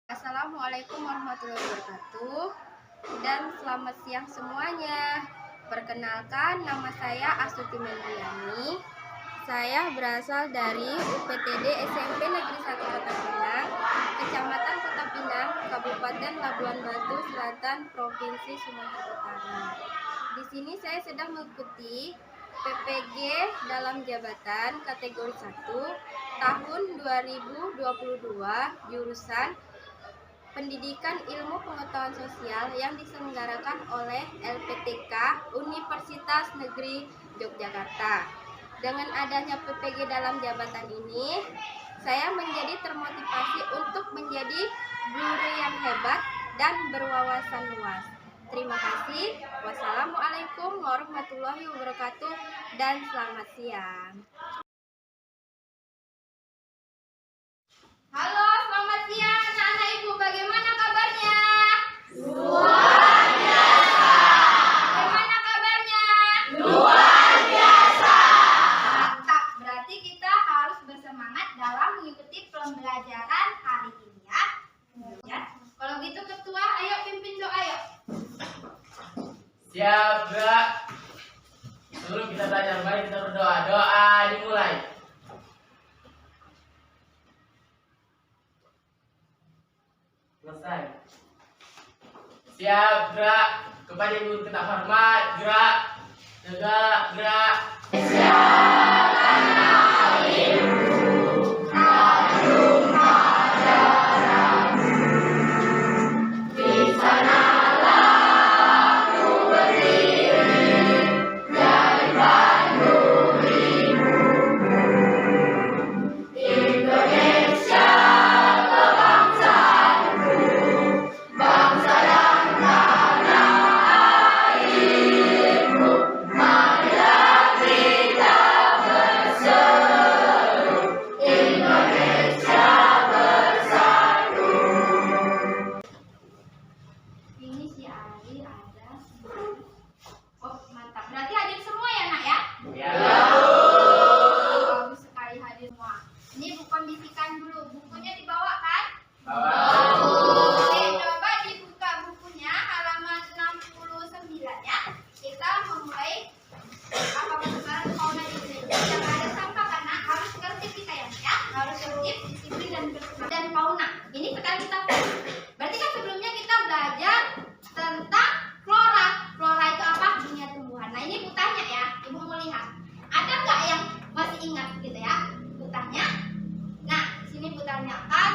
Assalamualaikum warahmatullahi wabarakatuh dan selamat siang semuanya. Perkenalkan, nama saya Astuti Mendriani. Saya berasal dari UPTD SMP Negeri 1 Kota Pinang, Kecamatan Kota Pinang, Kabupaten Labuan Batu Selatan, Provinsi Sumatera Utara. Di sini saya sedang mengikuti PPG dalam jabatan kategori 1 tahun 2022 jurusan Pendidikan Ilmu Pengetahuan Sosial yang diselenggarakan oleh LPTK Universitas Negeri Yogyakarta. Dengan adanya PPG dalam jabatan ini, saya menjadi termotivasi untuk menjadi guru yang hebat dan berwawasan luas. Terima kasih. Wassalamualaikum warahmatullahi wabarakatuh dan selamat siang. Halo, selamat siang anak-anak ibu. Bagaimana kabarnya? Luar biasa. Bagaimana kabarnya? Luar biasa. Mantap. Berarti kita harus bersemangat dalam mengikuti pembelajaran hari ini ya. Ya. Kalau gitu ketua, ayo pimpin doa yuk. Siap, gerak. Sebelum kita belajar, mari kita berdoa. Doa dimulai. Selesai. Siap, gerak. Kepada ibu kita hormat, gerak. Tegak, gerak. Siap, anak ibu. Kandung pada ragu. Di sanalah aku berdiri. Dari Bandung ibuku. Indonesia kebangsaanku. Bangsa dan tanah airku. Marilah kita berseru. Indonesia bersatu. Ini si Ari ada. Oh, mantap. Berarti hadir semua ya, Nak ya? Ya. Bagus sekali hadir semua. Ini buku kondisikan dulu. Bukunya dibawa kan? Bawa. Oke, coba dibuka bukunya halaman 69 ya. Kita memulai apa perkembangan fauna di Indonesia. Jangan ada sampah karena harus tertib kita ya, Nak, ya. Harus tertib, disiplin dan berkembang. Dan fauna. Ini sekarang kita berarti kan sebelumnya kita belajar tentang flora. Flora itu apa? Dunia tumbuhan. Nah, ini ibu tanya ya. Ibu mau lihat. Ada nggak yang masih ingat gitu ya? Ibu tanya. Nah, di sini ibu tanyakan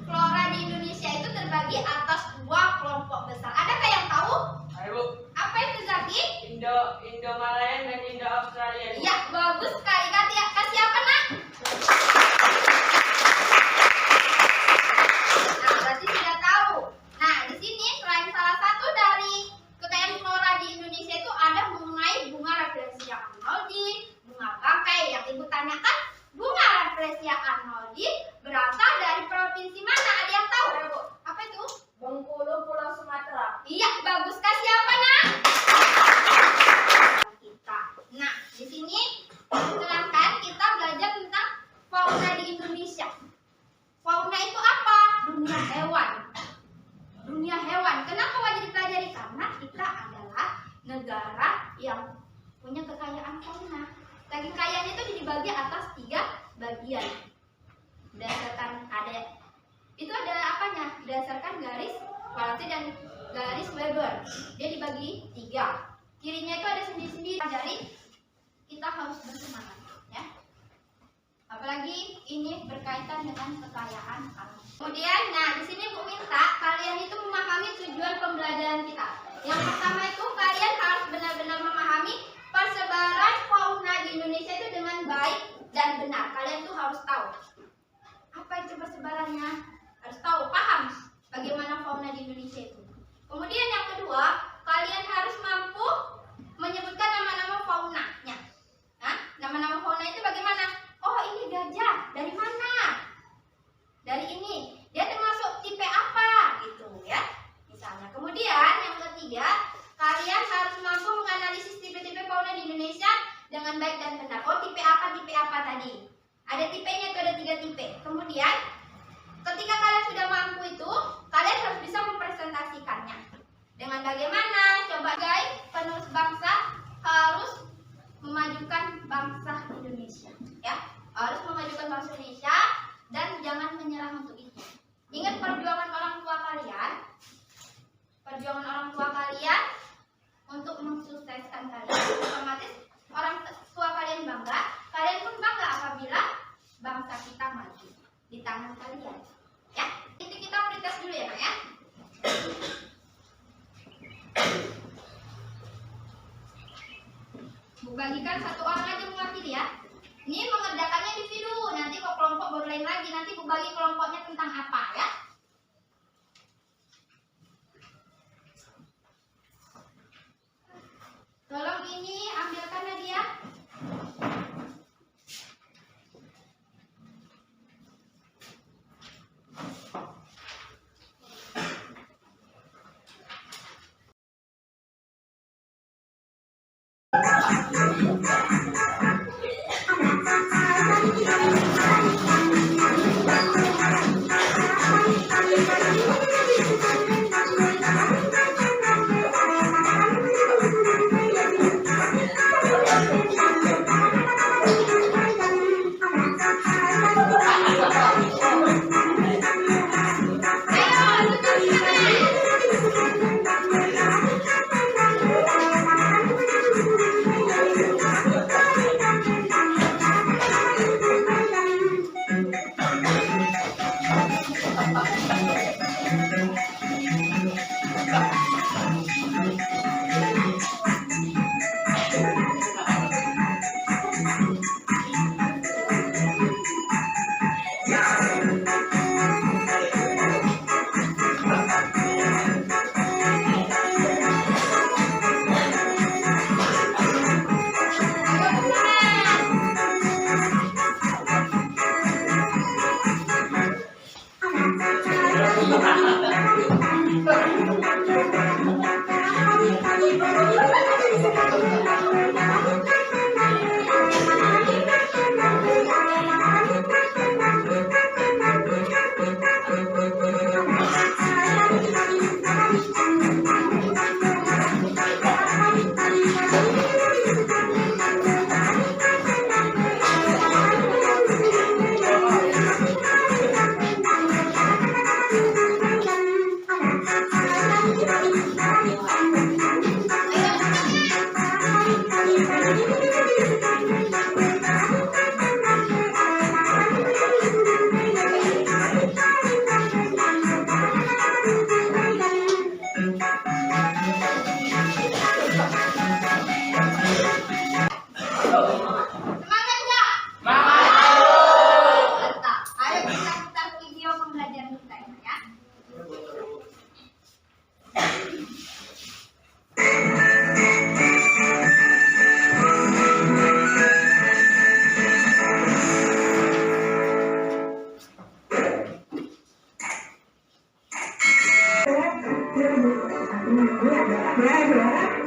flora di Indonesia itu terbagi atas dua kelompok besar. Adakah yang tahu? Ayo, Bu. Apa yang terbagi? Indo-Malayan dan Indo-Australian. Iya, bagus sekali. Kasih apa, Nak? Nah, berarti sudah tahu. Nah, di sini selain salah satu dari kekayaan flora di Indonesia itu ada mengenai bunga Rafflesia arnoldi, bunga bangkai. Yang ibu tanyakan, bunga Rafflesia arnoldi berasal dari provinsi mana? Ada yang tahu? Apa itu? Bengkulu, Pulau Sumatera. Iya, bagus. Kasih apa, Nak? Kita. Nah, di sini silakan kita belajar tentang fauna di Indonesia. Fauna itu apa? Dunia hewan. Dunia hewan. Kenapa wajib dipelajari? Karena kita adalah negara yang punya kekayaan fauna. Kekayaan itu dibagi atas 3 bagian. Berdasarkan itu adalah apanya? Berdasarkan garis Walton dan garis Weber. Dia dibagi 3. Kirinya itu ada sendiri-sendiri. Jadi kita harus bersemangat ya. Apalagi ini berkaitan dengan kekayaan alam. Kemudian, nah di sini Bu minta kalian itu memahami tujuan pembelajaran kita. Yang pertama itu kalian harus benar-benar memahami persebaran fauna di Indonesia itu dengan baik dan benar. Kalian tuh harus tahu apa itu persebarannya. Harus tahu, paham bagaimana fauna di Indonesia itu. Kemudian yang kedua, kalian harus mampu menyebutkan nama-nama faunanya. Nah, nama-nama fauna itu bagaimana? Oh, ini gajah. Dari mana? Dari ini. Dia termasuk tipe apa? Gitu ya. Misalnya. Kemudian yang ketiga, kalian harus mampu menganalisis tipe-tipe fauna di Indonesia dengan baik dan benar. Oh, tipe apa tadi? Ada tipenya itu, ada 3 tipe. Kemudian ketika kalian sudah mampu itu, kalian harus bisa mempresentasikannya. Dengan bagaimana? Coba guys, penerus bangsa harus memajukan bangsa Indonesia, ya. Harus memajukan bangsa Indonesia dan jangan menyerah untuk itu. Ingat perjuangan orang tua kalian. Perjuangan orang tua kalian untuk mensukseskan kalian. Otomatis orang tua kalian bangga, kalian pun bangga apabila bangsa kita maju di tangan kalian. Ya, itu kita pretest dulu ya, Nak, ya. Bu bagikan satu orang aja mewakili ya. Ini mengerjakannya di sini dulu. Nanti kok kelompok baru lain lagi. Nanti Bu bagi kelompoknya tentang apa ya. Tolong ini ambilkan Nadia.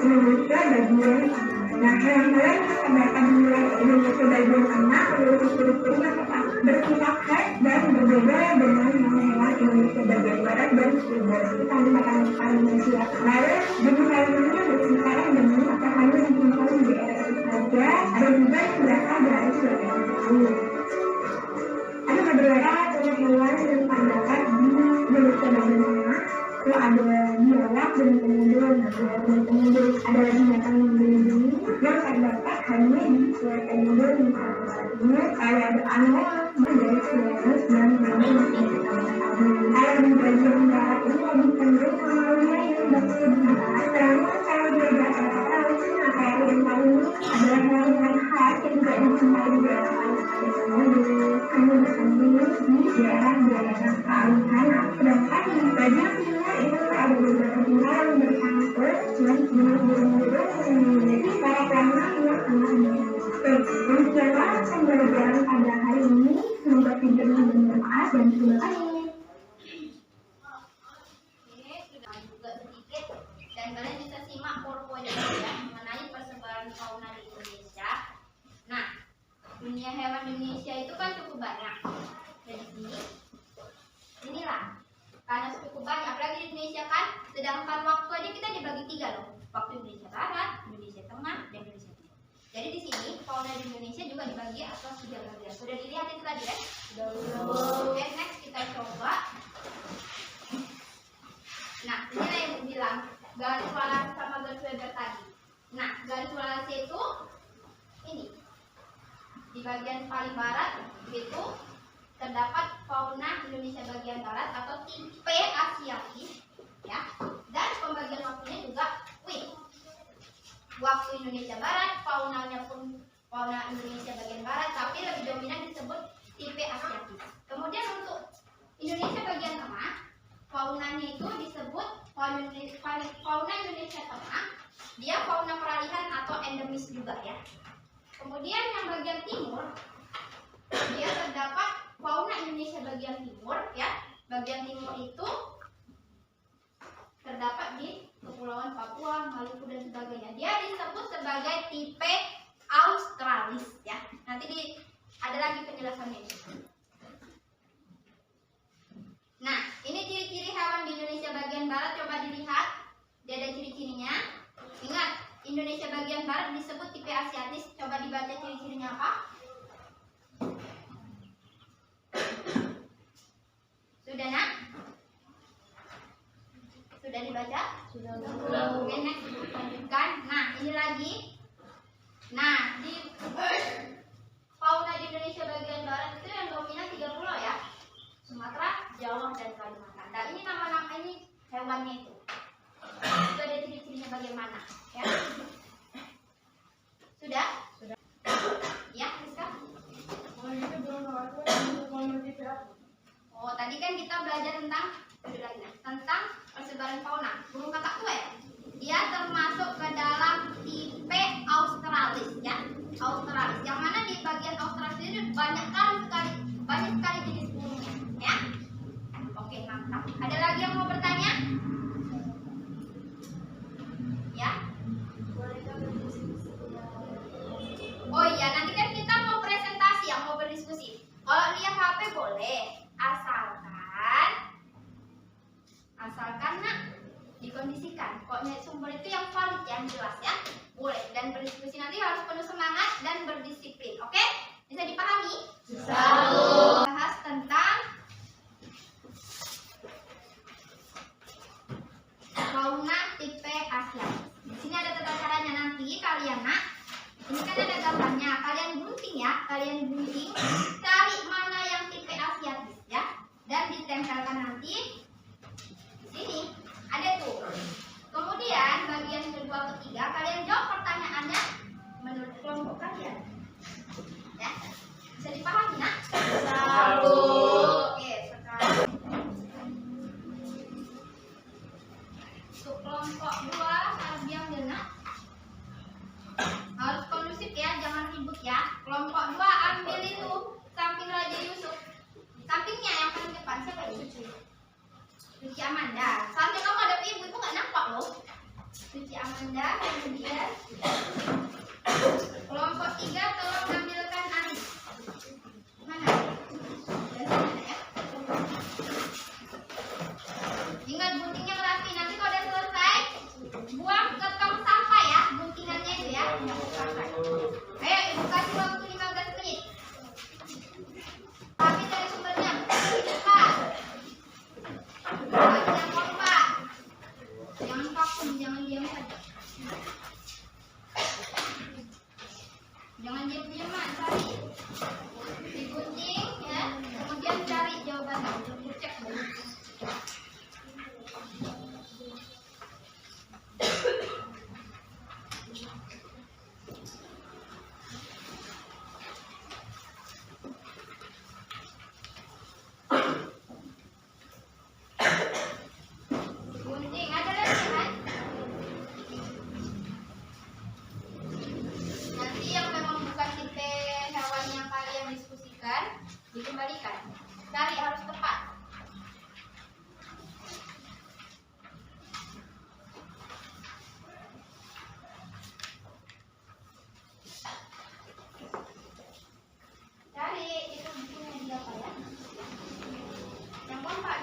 Indonesia bagian nah kalian akan dimulai Indonesia bagian tengah kurikulumnya tetap bersifat khas dan berbeda dengan hewan Indonesia bagian barat dan timur itu Kalimantan Indonesia. Lalu dimulai ini bersifat dengan apa hanya disimpan di daerah itu saja, ada juga yang berasal dari daerah lain. Ada beberapa jenis hewan yang terdapat di Indonesia bagian tengah. Itu ada biawak dan kemudian ada binatang yang melindungi yang terdapat hanya di Pulau Temurun di Papua. Ada aneh dari Sulawesi dan Maluku. Ada di bagian barat ini lebih cenderung mengalami yang bersih di barat. Namun kalau di daerah lain kayak yang lain adalah hewan khas yang tidak dijumpai di daerah lain. Hanya bertemu di daerah-daerah kealihan. Sedangkan di bagian timur itu ada beberapa tinggal yang bercampur dengan burung-burung yang memiliki para warna yang sangat menarik. Demikianlah pembelajaran pada hari ini. Semoga tidak bermanfaat dan terima kasih. Ini sudah juga sedikit dan kalian bisa simak PowerPoint ya mengenai persebaran fauna di Indonesia. Nah, dunia hewan Indonesia itu kan cukup banyak. Dari sini Inilah. Karena cukup banyak, apalagi di Indonesia kan, sedangkan waktu aja kita dibagi 3 loh. Waktu Indonesia Barat, Indonesia Tengah, dan Indonesia Timur. Jadi di sini fauna di Indonesia juga dibagi atas 3 bagian. Sudah dilihat itu tadi kan? Sudah. Oke, next kita coba. Nah, inilah yang aku bilang garis walasi sama garis Weber tadi. Nah, garis walasi itu ini. Di bagian paling barat itu terdapat fauna Indonesia bagian barat atau tipe Asiatis, ya. Dan pembagian waktunya juga waktu Indonesia Barat, faunanya pun fauna Indonesia bagian barat, tapi lebih dominan disebut tipe Asiatis. Kemudian untuk Indonesia bagian tengah, faunanya itu disebut fauna Indonesia Tengah. Dia fauna peralihan atau endemis juga ya. Kemudian yang bagian timur, dia terdapat fauna Indonesia bagian timur ya. Bagian timur itu terdapat di Kepulauan Papua, Maluku dan sebagainya. Dia disebut sebagai tipe Australis ya. Nanti ada lagi penjelasannya. Nah, ini ciri-ciri hewan di Indonesia bagian barat, coba dilihat. Dia ada ciri-cirinya. Ingat, Indonesia bagian barat disebut tipe Asiatis. Coba dibaca ciri-cirinya apa? Sudah nak? Sudah dibaca? Sudah. Oke, next. Lanjutkan. Nah, ini lagi. Nah, di fauna di Indonesia bagian barat itu yang dominan 3 pulau ya. Sumatera, Jawa, dan Kalimantan. Dan ini nama-nama ini hewannya itu. Itu ada ciri-cirinya bagaimana ya? Sudah? Sudah. Ya, Rizka? Oh, tadi kan kita belajar tentang persebaran fauna. Burung kakak tua ya? Dia termasuk ke dalam tipe Australis ya. Australis. Yang mana di bagian Australis ini banyak sekali jenis burungnya ya. Oke, mantap. Ada lagi yang mau bertanya? Ya? Oh iya, nanti kan kita mau presentasi ya, mau berdiskusi. Kalau lihat HP boleh, asalkan nak dikondisikan. Pokoknya sumber itu yang valid, yang jelas ya. Boleh. Dan berdiskusi nanti harus penuh semangat dan berdisiplin. Oke? Bisa dipahami? Bisa. Bahas tentang fauna tipe Asiatis. Di sini ada tata caranya nanti kalian nak. Ini kan ada gambarnya. Kalian gunting ya. Cari mana yang tipe Asiatis ya. Dan ditempelkan nanti. Sini ada tuh. Kemudian bagian kedua ketiga kalian jawab pertanyaannya menurut kelompok kalian. Ya. Bisa dipahami nak? Satu. Oke, sekarang untuk kelompok 2 harus diambil nak. Harus kondusif ya, jangan ribut ya. Kelompok 2 ambil itu samping Raja Yusuf. Sampingnya yang paling depan siapa itu? Suci Amanda. Sampai kamu ada ibu nggak nampak loh. Suci Amanda, kemudian kelompok 3 tolong ambilkan Ari. Mana? Dan sana ya. Ingat guntingnya rapi. Nanti kalau udah selesai, buang ke tong sampah ya, guntingannya itu ya. Ayo ibu kasih waktu 15 menit. Tapi dari sumbernya buka. Jangan kompak. Jangan vakum, jangan diam saja. Jangan diam-diaman, cari. Digunting ya, kemudian cari jawabannya. Cek dulu. Gunting, ada lagi kan? Nanti yang memang bukan tipe hewan yang kalian diskusikan, dikembalikan. Cari harus tepat. Cari itu bukunya di apa ya? Yang kompak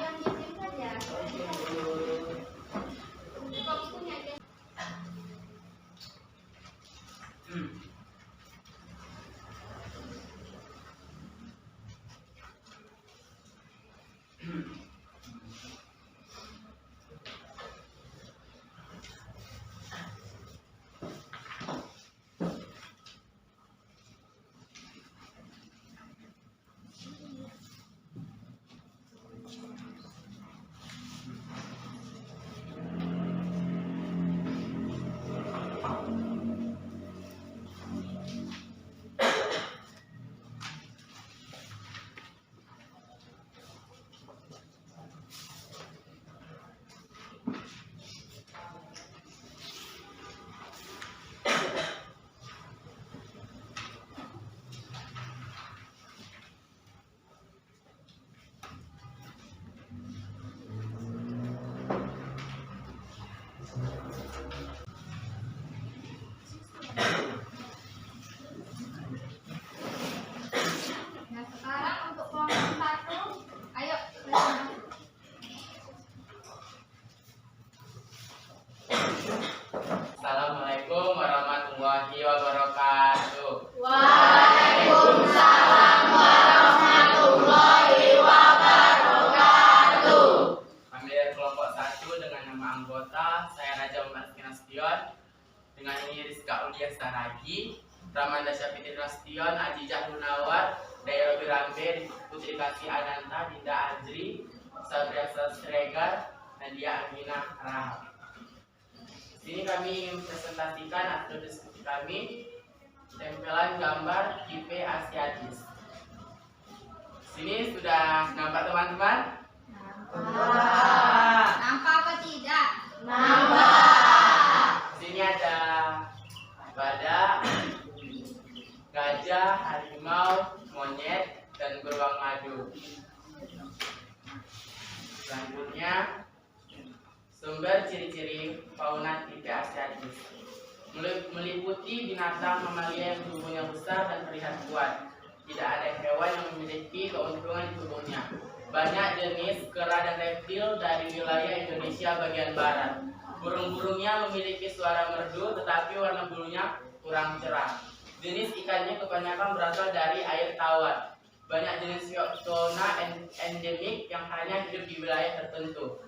Agi, Ramanda Syafitri Rastion, Ajijah Munawar, Dairo Birambe, Putri Kasih Ananta, Dinda Azri, Sabria Sastregar, Nadia Aminah Rahab. Di sini kami ingin presentasikan hasil diskusi kami, tempelan gambar IP Asiatis. Sini sudah nampak teman-teman? Nampak apa tidak? Sini ada badak, gajah, harimau, monyet, dan beruang madu. Selanjutnya, sumber ciri-ciri fauna tipe Asiatis meliputi binatang mamalia yang tubuhnya besar dan terlihat kuat. Tidak ada hewan yang memiliki keuntungan di tubuhnya. Banyak jenis kera dan reptil dari wilayah Indonesia bagian barat. Burung-burungnya memiliki suara merdu, tetapi warna bulunya kurang cerah. Jenis ikannya kebanyakan berasal dari air tawar. Banyak jenis fauna endemik yang hanya hidup di wilayah tertentu.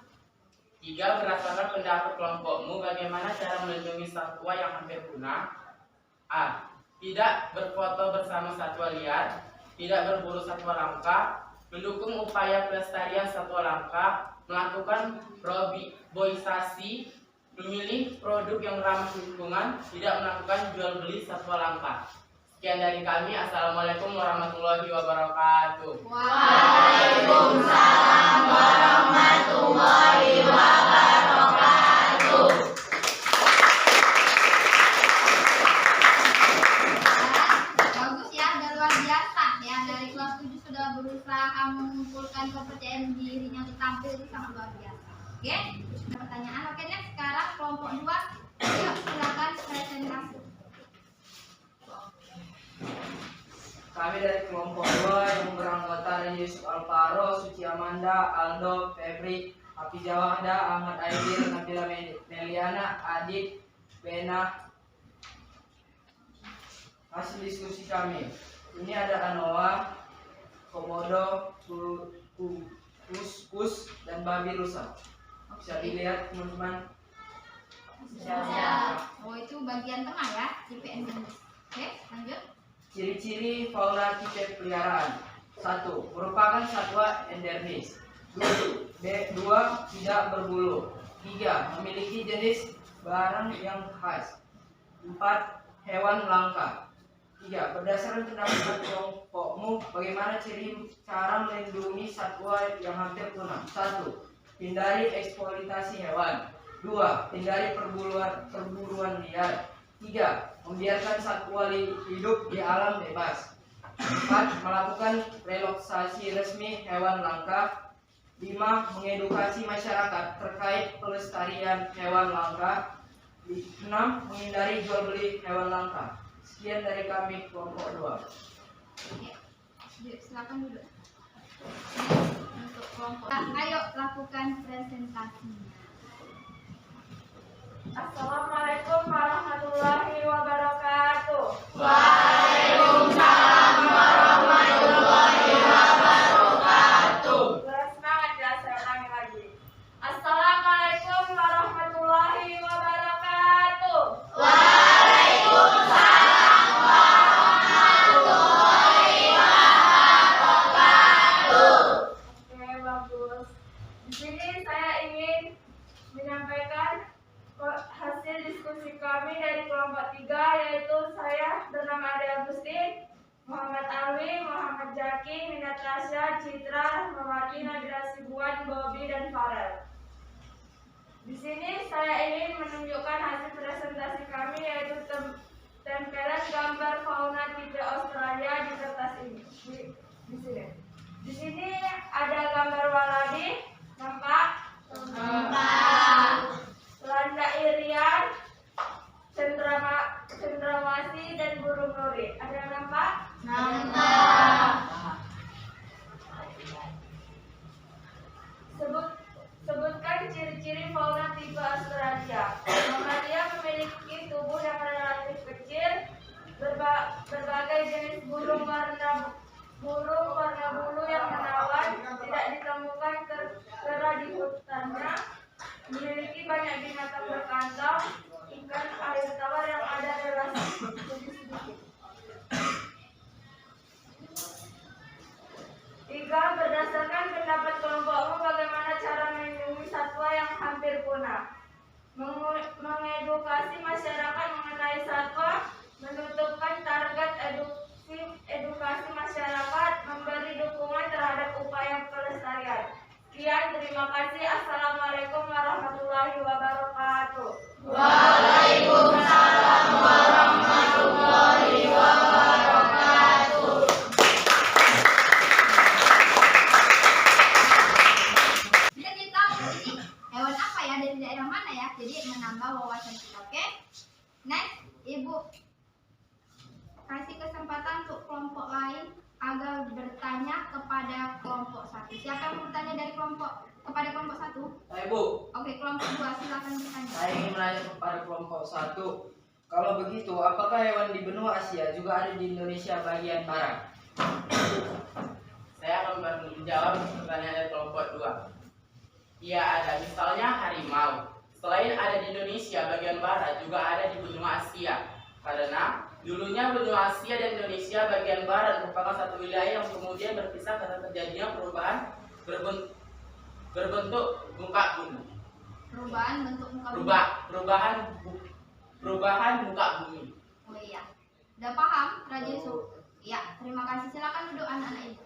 3. Berdasarkan pendapat kelompokmu, bagaimana cara melindungi satwa yang hampir punah? A. Tidak berfoto bersama satwa liar, tidak berburu satwa langka, mendukung upaya pelestarian satwa langka, melakukan roboisasi, memilih produk yang ramah lingkungan, tidak melakukan jual beli satwa langka. Sekian dari kami. Assalamualaikum warahmatullahi wabarakatuh. Waalaikumsalam warahmatullahi wabarakatuh. Bagus ya, udah luar biasa ya. Dari kelas 7 sudah berusaha mengumpulkan kepercayaan dirinya untuk tampil, itu sangat luar biasa. Oke, pertanyaan. Oke, next. Sekarang kelompok 2, yuk silakan presentasi. Kami dari kelompok 2 yang beranggota Yusuf Alvaro, Suci Amanda, Aldo, Febri, Hafiz Jawahda, Ahmad Aidil, Nabila Meliana, Adit, Bena. Hasil diskusi kami. Ini ada Anoa, Komodo, Kus, dan babi rusa. Bisa dilihat teman-teman. Oh, itu bagian tengah ya, CPN. Oke, lanjut. Ciri-ciri fauna tipe peliharaan. 1. Merupakan satwa endemis. 2. Tidak berbulu. 3. Memiliki jenis barang yang khas. 4. Hewan langka. 3. Berdasarkan pendapat kelompokmu, bagaimana cara melindungi satwa yang hampir punah? 1. Hindari eksploitasi hewan. 2. Hindari perburuan liar. 3. Membiarkan satwa hidup di alam bebas. 4. Melakukan relaksasi resmi hewan langka. 5. Mengedukasi masyarakat terkait pelestarian hewan langka. 6. Menghindari jual beli hewan langka. Sekian dari kami kelompok 2. Yuk, silakan duduk. Untuk kelompok. Ayo lakukan presentasinya. Assalamualaikum warahmatullahi wabarakatuh. Waalaikumsalam warahmatullahi wabarakatuh. Semangat ya, saya ulangi lagi. Assalamualaikum warahmatullahi wabarakatuh. Waalaikumsalam warahmatullahi wabarakatuh. Oke, bagus. Di sini saya ingin menyampaikan hasil diskusi kami dari kelompok 3, yaitu saya bernama Ade Agustin, Muhammad Alwi, Muhammad Jaki, Minat Tasya, Citra, Rahmawati, Nabila Sibuan, Bobby, dan Farel. Di sini saya ingin menunjukkan hasil presentasi kami, yaitu tempelan gambar fauna tipe Australia di kertas ini. Di sini. Di sini ada gambar walabi, nampak? Landa irian, cendrawasih, dan burung nuri. Ada yang nampak? Sebutkan ciri-ciri fauna tipe Australia. Mamalia memiliki tubuh yang relatif kecil, berbagai jenis burung warna Terima kasih. Assalamualaikum warahmatullahi wabarakatuh. Waalaikumsalam warahmatullahi wabarakatuh. Jadi tahu ini hewan apa ya, dari daerah mana ya? Jadi menambah wawasan kita. Oke. Next, Ibu kasih kesempatan untuk kelompok lain agar bertanya kepada kelompok satu. Siapa yang mau bertanya dari kepada kelompok satu? Saya Bu, Oke, kelompok dua silakan bertanya. saya ingin menanya kepada kelompok 1. Kalau begitu, apakah hewan di benua Asia juga ada di Indonesia bagian barat? Saya akan menjawab pertanyaan dari kelompok 2. Iya ada, misalnya harimau. Selain ada di Indonesia bagian barat, juga ada di benua Asia. Karena dulunya benua Asia dan Indonesia bagian barat merupakan satu wilayah yang kemudian berpisah karena terjadinya perubahan berbentuk muka bumi. Perubahan bentuk muka bumi. Perubahan muka bumi. Oh iya. Udah paham, Raja Yusuf? Iya, terima kasih. Silakan duduk anak-anak Ibu.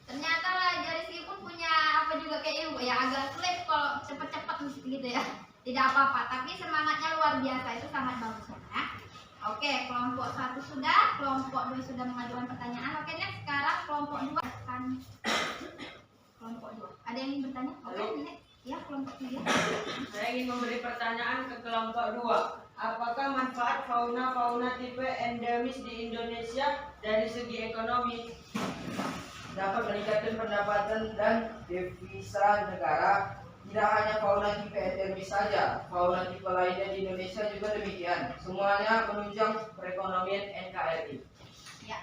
Ternyata Raja Rizky pun punya apa juga kayak Ibu ya, agak sulit kalau cepet-cepet gitu ya. Tidak apa-apa, tapi semangatnya luar biasa, itu sangat bagus ya. Oke, kelompok 1 sudah, kelompok 2 sudah mengajukan pertanyaan. Oke, next sekarang kelompok 2 akan kelompok 2. Ada yang ingin bertanya? Oke, next. Ya, kelompok 3. Saya ingin memberi pertanyaan ke kelompok 2. Apakah manfaat fauna-fauna tipe endemis di Indonesia dari segi ekonomi? Dapat meningkatkan pendapatan dan devisa negara. Tidak hanya fauna tipe endemis saja, fauna tipe lainnya di Indonesia juga demikian. Semuanya menunjang perekonomian NKRI. Ya.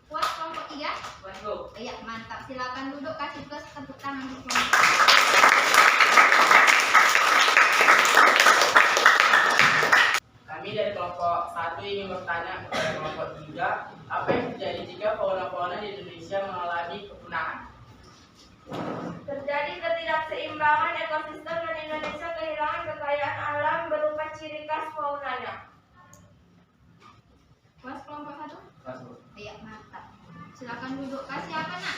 Puas kelompok 3? Mas Bu. Iya, mantap. Silakan duduk, kasih plus tepuk tangan untuk kelompok. Kami dari kelompok 1 ingin bertanya kepada kelompok 3, apa yang terjadi jika fauna-fauna di Indonesia mengalami kepunahan? Terjadi ketidakseimbangan ekosistem dan Indonesia kehilangan kekayaan alam berupa ciri khas faunanya. Puas kelompok 1? Mas Bu. Iya, mantap. Silakan duduk. Kasih apa, Nak?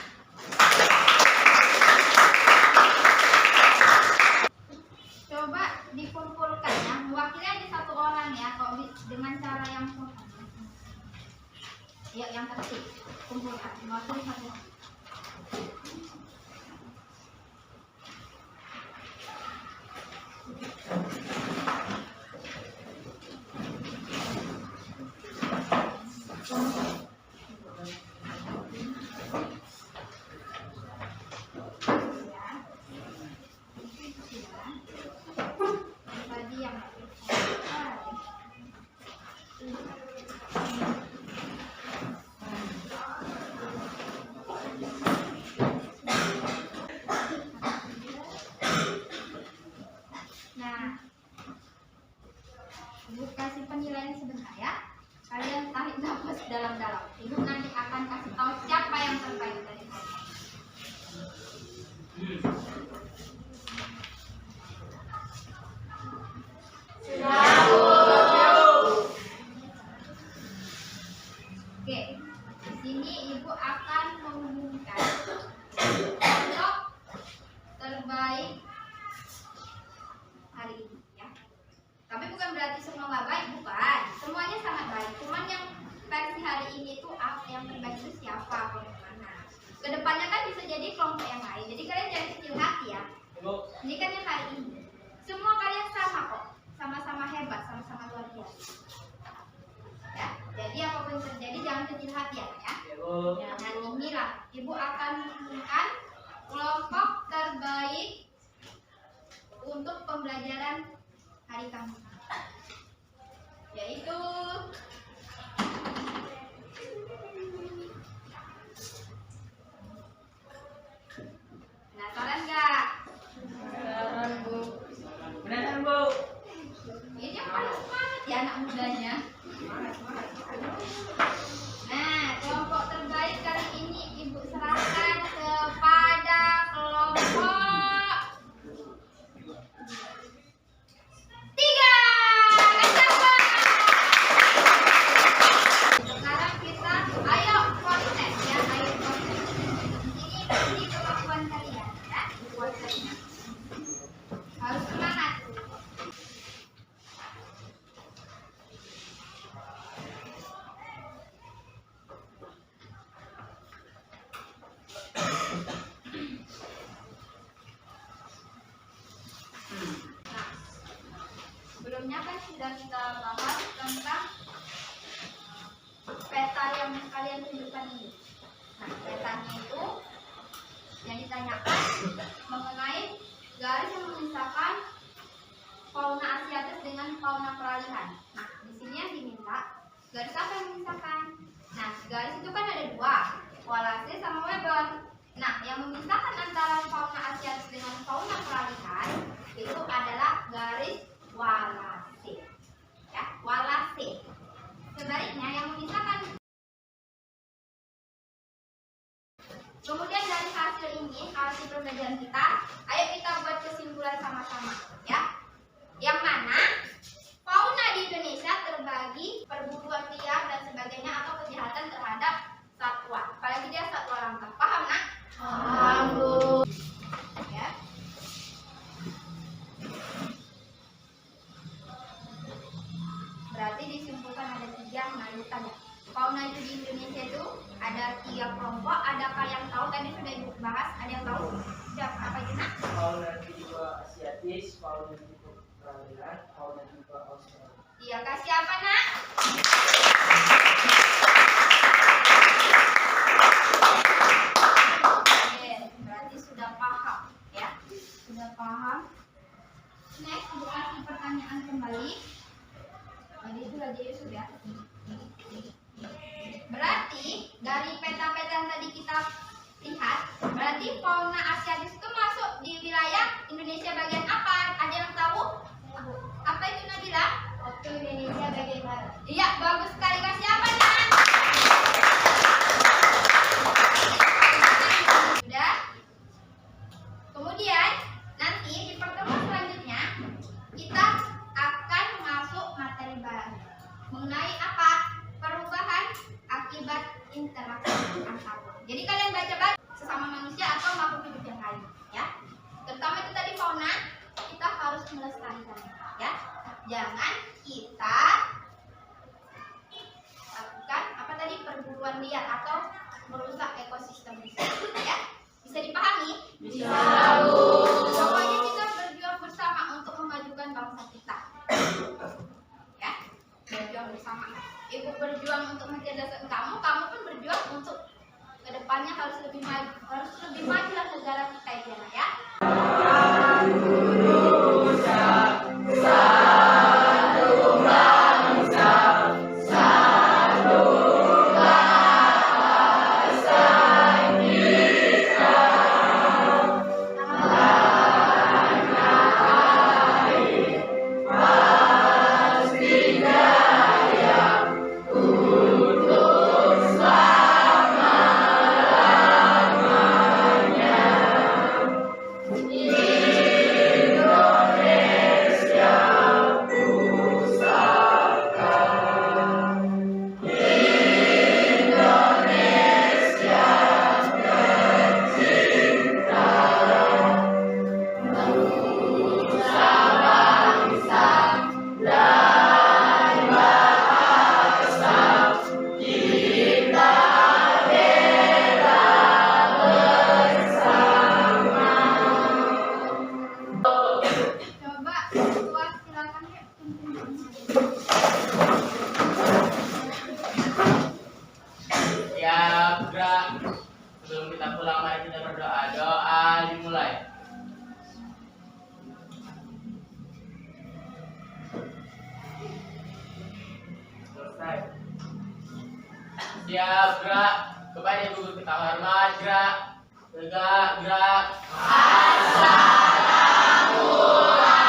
Coba dikumpulkan ya. Mewakili aja satu orang ya, kok dengan cara yang ya, yang tertib. Kumpulkan. Mewakili satu orang. Tadi yang nah, Ibu kasih penilaian sebentar ya. Kalian tarik nafas dalam-dalam. Ibu nanti akan kasih tahu siapa yang terbaik dari kalian. Oke, di sini Ibu akan mengumumkan kelompok terbaik hari ini ya. Tapi bukan berarti semua nggak baik, bukan. Semuanya sangat baik. Cuman yang versi hari ini tuh apa yang terbaik itu siapa, kelompok mana. Kedepannya kan bisa jadi kelompok yang lain. Jadi kalian jangan kecil hati ya. Ini kan yang hari ini. Semua kalian sama kok, sama-sama hebat, sama-sama luar biasa. Ya, jadi apapun terjadi jangan kecil hati ya, Pak, ya. Dan inilah Ibu akan mengumumkan kelompok terbaik untuk pembelajaran hari kamu, yaitu penasaran nggak? Beneran Bu. Beneran Bu. Ini yang paling semangat ya anak mudanya. Nah, kelompok terbaik kali ini Ibu serahkan kepada kelompok 3. Kasih tepuk. sudah kita bahas tentang peta yang kalian tunjukkan ini. Nah, petanya itu yang ditanyakan mengenai garis yang memisahkan fauna asiatis dengan fauna peralihan. Nah, di sini yang diminta garis apa yang memisahkan? Nah, garis itu kan ada dua, Wallace sama Weber. Nah, yang memisahkan antara fauna asiatis dengan fauna peralihan itu adalah garis Wallace. Ya, Wallace. Sebaliknya yang memisahkan. Kemudian dari hasil ini, hasil pembelajaran kita, ayo kita buat kesimpulan sama-sama, ya. Yang mana fauna di Indonesia terbagi perburuan liar dan sebagainya atau kejahatan terhadap satwa. Apalagi dia satwa langka. Paham, Nak? Paham, Bu. Ya. Berarti disimpulkan ada 3 melalui tanya. Fauna itu di Indonesia itu ada 3 kelompok. Adakah yang tahu? Tadi sudah Ibu bahas. Ada yang tahu? Siapa? Apa itu, Nak? Fauna tipe asiatis, fauna tipe peralihan, fauna tipe australia. Iya, kasih apa, Nak? Oke, berarti sudah paham, ya? Sudah paham. Next, Ibu kasih pertanyaan kembali. Jadi itu aja ya sudah. Berarti dari peta-peta yang tadi kita lihat, berarti fauna asiatis itu masuk di wilayah Indonesia bagian apa? Ada yang tahu? Apa itu, Nabila? Waktu Indonesia bagian barat. Iya, bagus sekali. Kasih apa, Nak? Sudah. Kemudian nanti di pertemuan selanjutnya kita akan masuk materi baru mengenai apa? Perubahan akibat interaksi antar. Jadi kalian baca-baca sesama manusia atau makhluk hidup yang lain, ya. Terutama itu tadi fauna, kita harus melestarikan, ya. Jangan kita lakukan apa tadi perburuan liar atau merusak ekosistem di sini, ya. Bisa dipahami? Bisa, Bu. Pokoknya kita berjuang bersama untuk memajukan bangsa kita. Ya, berjuang bersama. Ibu berjuang untuk mencerdaskan kamu, kamu pun berjuang untuk kedepannya harus lebih maju lah negara kita ya. Sebelum kita pulang, mari kita berdoa. Doa dimulai. Selesai. Siap, gerak. Kepada guru kita hormat, gerak. Tegak, gerak. Assalamualaikum.